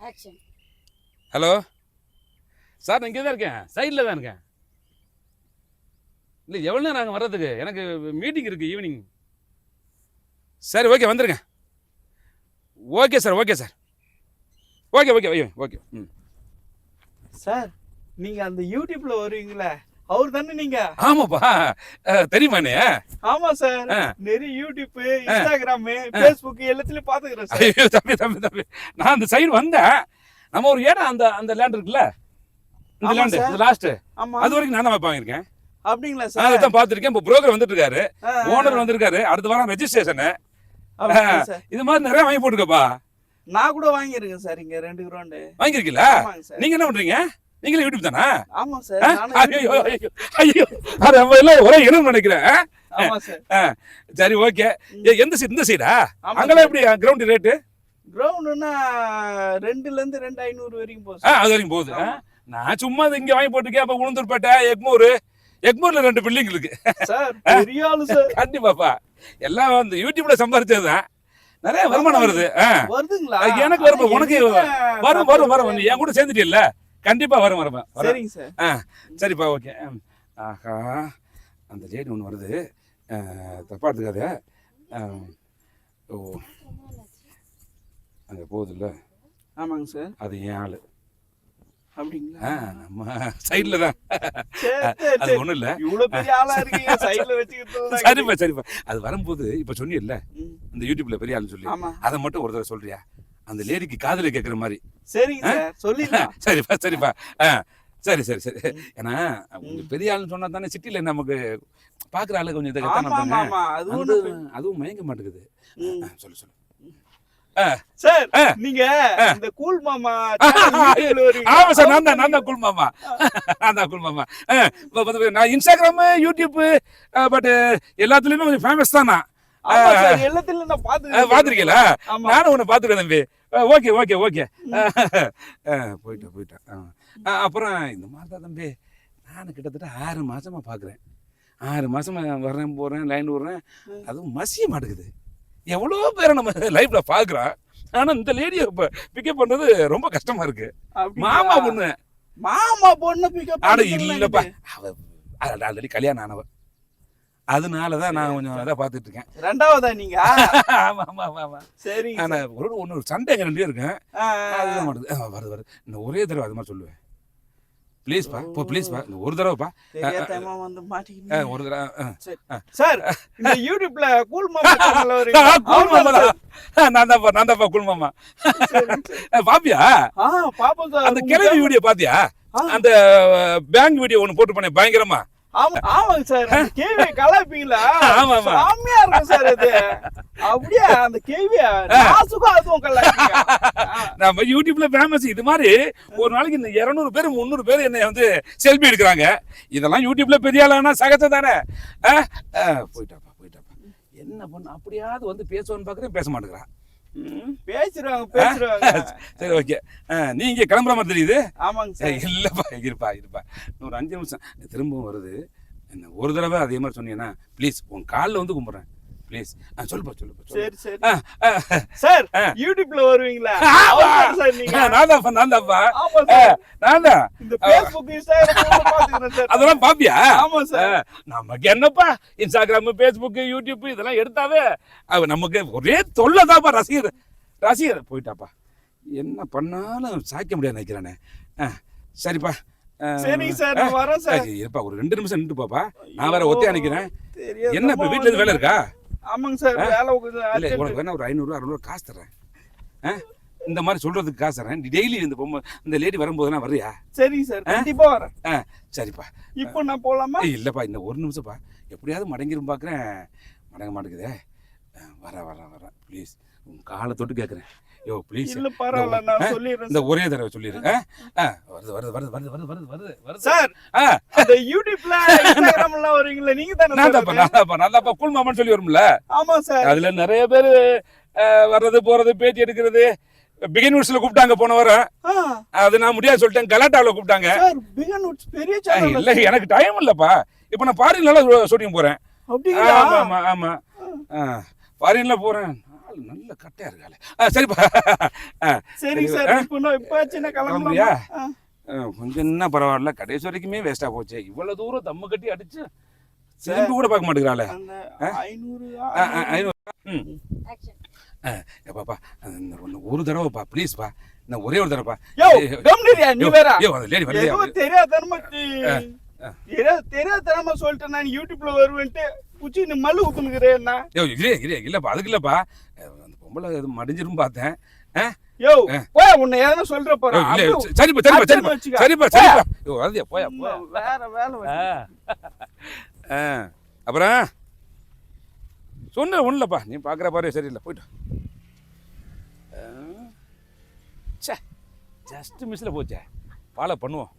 Hello sir, நான் இங்கே தான் இருக்கேன், சைடில் தான் இருக்கேன். இல்லை எவ்வளோ நேரம் நாங்கள் வர்றதுக்கு, எனக்கு மீட்டிங் இருக்குது ஈவினிங். சரி ஓகே வந்துருங்க. Okay sir, okay sir, okay okay okay okay. ம் சார், நீங்கள் அந்த யூடியூப்ல வருவீங்களே அவர் தானே நீங்க? ஆமாப்பா, தெரியுமாண்ணே? ஆமா சார், நிறைய யூடியூப், இன்ஸ்டாகிராம், ஃபேஸ்புக் எல்லாத்துலயும் பாத்துக்கிறேன் சார். ஐயோ தம்பி தம்பி தம்பி, நான் அந்த சைடு வந்தேன். நம்ம ஒரு இடம் அந்த லேண்ட் இருக்குல்ல, இந்த லேண்ட் இந்த லாஸ்ட், அது வரைக்கும் நான் தான் வாங்கியிருக்கேன். அப்படிங்களா சார்? அதான் பார்த்துருக்கேன். இப்போ புரோக்கர் வந்துட்டு இருக்காரு, ஓனர் வந்திருக்காரு, அடுத்த வாரம் ரெஜிஸ்ட்ரேஷனு. இது மாதிரி நிறைய வாங்கி போட்டுக்கப்பா. நான் கூட வாங்கியிருக்கேன் சார், இங்க 2 கிரவுண்ட் வாங்கிருக்கீங்களா? நீங்க என்ன பண்றீங்க? நீங்களே யூடியூப் தானா? ஆமா சார். ஐயோ ஐயோ, அது நம்ம எல்லாம் ஒரே இனம் நினைக்கிறேன். ஆமா சார். சரி ஓகே. எந்த சைடு? இந்த சைடா? அங்கெல்லாம் எப்படி கிரவுண்ட் ரேட்டு? கிரவுண்ட்னா 2ல இருந்து 2500 வரைக்கும் போகுது. அது வரைக்கும் போகுது. நான் சும்மா இங்க வாங்கி போட்டுருக்கேன். அப்ப உளுந்தூர்பேட்டை, எக்மூர்ல 2 பில்டிங் இருக்கு சார். பெரிய ஆளு சார். கண்டிப்பாப்பா, எல்லாம் வந்து யூடியூப்ல சம்பாதிச்சதுதான். நிறைய வருமானம் வருது. வருதுங்களா? எனக்கு வரும், உனக்கு வரும். நீ என் கூட சேர்ந்துட்டீல்ல, கண்டிப்பா வரும். சரிங்க சார். சரிப்பா ஓகே. ஆஹா, அந்த லேடி ஒன்று வருது, தப்பா எடுத்துக்காத. ஓ, அங்கே போகுதுல்ல? ஆமாங்க சார். அது என் ஆளு. அப்படிங்களா? நம்ம சைட்ல தான். அது ஒண்ணும் இல்ல, இவ்வளவு பெரிய ஆளா இருக்கீங்க, சைடுல வச்சுக்கிட்டு. சரிப்பா. அது வரும்போது இப்ப சொன்னீல்ல இந்த யூடியூப்ல பெரிய ஆளுன்னு சொல்லி, அதை மட்டும் ஒரு தடவை சொல்றியா? அந்த லேடிக்கு காதுல கேட்கற மாதிரி. சரிங்க சார், சொல்லிடலாம். சரிப்பா. சரி. ஏன்னா பெரிய ஆளுன்னு சொன்னா தானே சிட்டில நமக்கு பாக்குற ஆளு கொஞ்சம் இதை அதுவும் மயங்க மாட்டேங்குது. சொல்லு சார். நீங்க இந்த கூல் மாமா. ஆமா சார், நான் தான் கூல் மாமா. நான் இன்ஸ்டாகிராம், யூடியூப், பட் எல்லாத்துலயுமே கொஞ்சம் ஃபேமஸ் தான். நான் எல்லாத்துலயும் நான் பாத்துருக்கீங்களா? நானும் உன்னை பாத்துருக்கேன் தம்பி. ஓகே. போயிட்டேன். அப்புறம் இந்த மாதிரி தான் தம்பி, நான் கிட்டத்தட்ட 6 மாசமா பாக்குறேன். 6 மாசமா வர்றேன் போறேன், லைன் விடுறேன், அதுவும் மசிய மாட்டேங்குது. எவ்வளோ பேரை நம்ம லைஃப்ல பாக்குறோம், ஆனா இந்த லேடியை பிக்கப் பண்றது ரொம்ப கஷ்டமா இருக்கு. மாமா பொண்ணு பிக்கப் இல்லப்பா, அவ ஆல்ரெடி கல்யாணம் ஆனவ, அதனாலதான் நான் கொஞ்சம் அதான் பாத்துட்டு இருக்கேன். 2வதா நீங்க? ஆமா. சரி. ஆனா ஒரு சண்டை 2 பேரும் இருக்கேன், அதுதான் மாட்டுது. வருது. இந்த ஒரே தடவை அது மாதிரி சொல்லுவேன். ப்ளீஸ்ப்பா, இந்த ஒரு தடவைப்பா. வந்து மாட்டிக்கிங்க ஒரு தடவை. சார், இந்த யூடியூப்ல கூல் மாமா சேனல்ல ஒரு நான் தான்ப்பா கூல் மாமா. பாப்பியா? பாப்போம் சார். அந்த கிளவி வீடியோ பாத்தியா? அந்த பேங்க் வீடியோ ஒன்னு போட்டு பண்ணேன் பயங்கரமா. ஆமாங்க சார். கேவி கலாய்ப்பீங்களா? சாமியா இருக்கும் சார் அது. அப்படியே அந்த கேவியா நாசுகா அதுவும் கலாய்ப்பீங்க. நம்ம யூடியூப்ல ஃபேமஸ். இது மாதிரி ஒரு நாளைக்கு இந்த 200 பேர் 300 பேர் என்னை வந்து செல்ஃபி எடுக்கிறாங்க. இதெல்லாம் யூடியூப்ல பெரிய ஆளானா சகஜம் தானே. போயிட்டாப்பா. என்ன பண்ண அப்படியாவது வந்து பேசுவான்னு பாக்குறேன், பேச மாட்டேங்கிறான். பேசுறாங்க. சரி ஓகே. நீ இங்க கிளம்புற மாதிரி தெரியுது. ஆமாங்க சார். இல்லப்பா, இருப்பா. ஒரு 5 நிமிஷம் திரும்பவும் வருது. என்ன ஒரு தடவை அதே மாதிரி சொன்னீங்கன்னா ப்ளீஸ் உன் காலில் வந்து கும்பிட்றேன் ப்ளீஸ். சொல்லுப்பா. சரி சார், யூடியூப்ல வருவீங்களா? நான் தான்ப்பா. இந்த ஃபேஸ்புக், இன்ஸ்டாகிராம் பாத்துக்கிறேன் சார். அதெல்லாம் பாப்பியா? ஆமா சார். நமக்கு என்னப்பா இன்ஸ்டாகிராம், ஃபேஸ்புக், யூடியூப் இதெல்லாம் எடுத்தாவே நமக்கு ஒரே தொல்லைதான்ப்பா. ரசிகர் போயிட்டாப்பா. என்ன பண்ணாலும் சாய்க்க முடியாது நினைக்கிறானே. சரிப்பா. சரிங்க சார், நான் வரேன் சார். இருப்பா, ஒரு 2 நிமிஷம் நின்று பாப்பா, நான் வேற ஒத்தையா நினைக்கிறேன். என்ன இப்ப வீட்டுல இருந்து வேலை இருக்கா? ஆமாங்க சார், வேலை உனக்கு வேணா ஒரு 500 600 காசு தர்றேன். இந்த மாதிரி சொல்றதுக்கு காசு தர்றேன். டெய்லி இந்த லேடி வரும்போதுலாம் வர்றியா? சரிங்க சார், கண்டிப்பா வரேன். சரிப்பா. இப்போ நான் போலாமா? இல்லப்பா, இந்த ஒரு நிமிஷம்ப்பா. எப்படியாவது மடங்கிரும் பாக்குறேன், மடங்க மாட்டேங்குதே. வரேன் ப்ளீஸ், உன் காலை தொட்டு கேட்கறேன். யோ ப்ளீஸ். இல்ல பரவாயில்ல, நான் சொல்லிடுறேன். இந்த ஒரே தடவை சொல்லிடு. வருது சார். அந்த யூடியூப்ல, இன்ஸ்டாகிராம்ல வரீங்களா நீங்க தானே? நான் தான்ப்பா கூல் மாமான்னு சொல்லி வரும்ல. ஆமா சார். அதுல நிறைய பேர் வர்றது போறது, பேட்டி எடுக்கிறது. பிகின் நூட்ஸ்ல கூப்பிட்டாங்க போன வாரம், அது நான் முடியாது சொல்லிட்டேன். கலாட்டாவில் கூப்பிட்டாங்க. பிகின் நூட்ஸ் பெரிய சேனல். இல்ல, எனக்கு டைம் இல்லப்பா. இப்ப நான் ஃபாரின்ல ஷூட்டிங் போறேன். ஆமா. ஃபாரின்ல போறேன். ஆள் நல்ல கட்டையா இருக்காளே. சரிப்பா. சரிங்க சார், இப்ப சின்ன கிளம்புறியா? கிளம்புறியா? கொஞ்சம் என்ன பரவாயில்ல, கடைசி வரைக்குமே வேஸ்டா போச்சு. இவ்வளவு தூரம் தம்மு கட்டி அடிச்சு திரும்பி கூட பார்க்க மாட்டேங்கிறாளே. அந்த 500 500. பாப்பா ஒரு தடவைப்பா ப்ளீஸ்ப்பா, நான் ஒரே ஒரு தடவைப்பா. யோ கம்னியா நீ வேற லேடி வருது. ஏதோ தெரியாதனமா சொல்லிட்டேன் நான் யூடியூப்ல வருவேன்ட்டு குச்சி நீ மல்லு ஊத்துனுக்குறேன்னா. இல்லப்பா, அதுக்கு இல்லப்பா, அந்த பொம்பளை இது மடிஞ்சிரும் பார்த்தேன். யோ போய் உன்னை ஏதோ சொல்ற போறேன். சரிப்பா சரிப்பா சரிப்பா சரிப்பா சரிப்பா. வருதியா போயா போயா. வேற வேலை. அப்புறம் சொன்ன ஒண்ணுலப்பா, நீ பார்க்குற பாரு சரியில்லை, போயிட்டு ஜஸ்ட் மிஸ்ல போச்சே. ஃபாலோ பண்ணுவோம்.